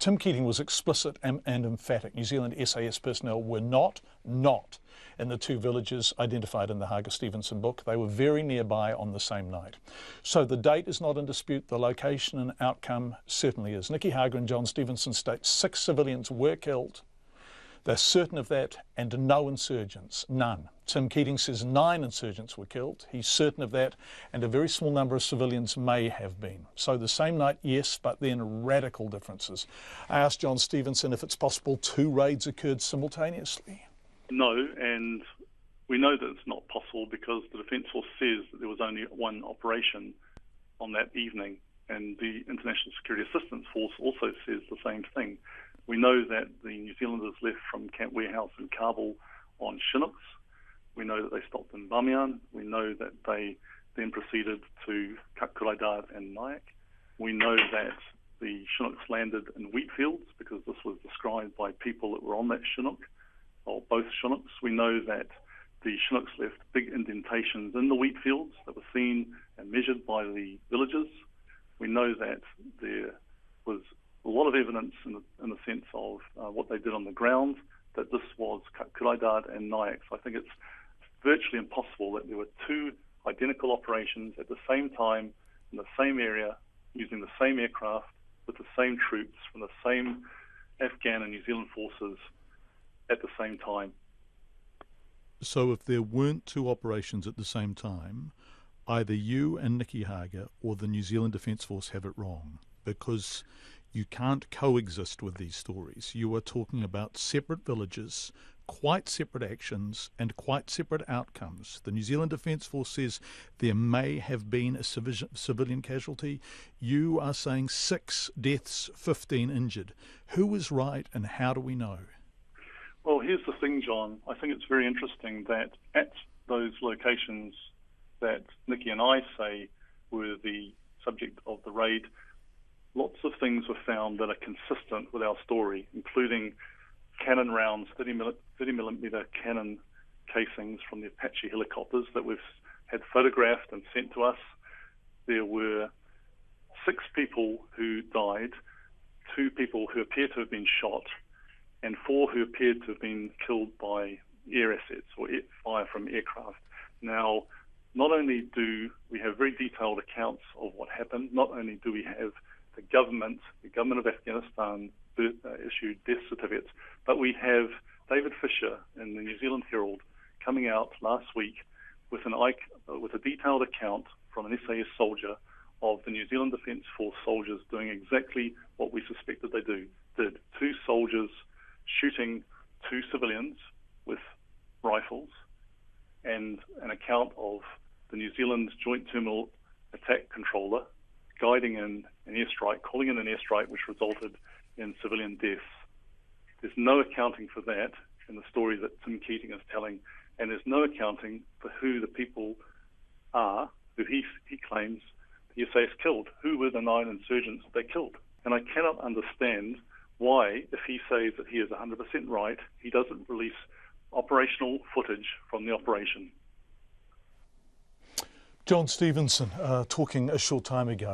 Tim Keating was explicit and emphatic. New Zealand SAS personnel were not in the two villages identified in the Hager-Stevenson book. They were very nearby on the same night. So the date is not in dispute. The location and outcome certainly is. Nicky Hager and John Stevenson state 6 civilians were killed. They're certain of that, and no insurgents, none. Tim Keating says 9 insurgents were killed. He's certain of that, and a very small number of civilians may have been. So the same night, yes, but then radical differences. I asked John Stevenson if it's possible 2 raids occurred simultaneously. No, and we know that it's not possible because the Defence Force says that there was only one operation on that evening, and the International Security Assistance Force also says the same thing. We know that the New Zealanders left from Camp Warehouse in Kabul on Chinooks. We know that they stopped in Bamiyan. We know that they then proceeded to Kuraidat and Nyack. We know that the Chinooks landed in wheat fields because this was described by people that were on that Chinook, or both Chinooks. We know that the Chinooks left big indentations in the wheat fields that were seen and measured by the villagers. We know that there was a lot of evidence in the sense of what they did on the ground, that this was Kuraidat and Nyack. So I think it's virtually impossible that there were 2 identical operations at the same time in the same area, using the same aircraft, with the same troops from the same Afghan and New Zealand forces at the same time. So if there weren't 2 operations at the same time, either you and Nicky Hager or the New Zealand Defence Force have it wrong, because you can't coexist with these stories. You are talking about separate villages, quite separate actions and quite separate outcomes. The New Zealand Defence Force says there may have been a civilian casualty. You are saying 6 deaths, 15 injured. Who is right and how do we know? Well, here's the thing, John. I think it's very interesting that at those locations that Nicky and I say were the subject of the raid, lots of things were found that are consistent with our story, including cannon rounds, 30mm cannon casings from the Apache helicopters that we've had photographed and sent to us. There were 6 people who died, 2 people who appear to have been shot, and 4 who appeared to have been killed by air assets or fire from aircraft. Now, not only do we have very detailed accounts of what happened, not only do we have the government of Afghanistan issued death certificates, but we have David Fisher in the New Zealand Herald coming out last week with a detailed account from an SAS soldier of the New Zealand Defence Force soldiers doing exactly what we suspected they did. 2 soldiers shooting 2 civilians with rifles, and an account of the New Zealand Joint Terminal Attack Controller guiding in an airstrike, calling in an airstrike which resulted in civilian deaths. There's no accounting for that in the story that Tim Keating is telling, and there's no accounting for who the people are who he claims the SAS killed. Who were the 9 insurgents they killed? And I cannot understand why, if he says that he is 100% right, he doesn't release operational footage from the operation. John Stevenson talking a short time ago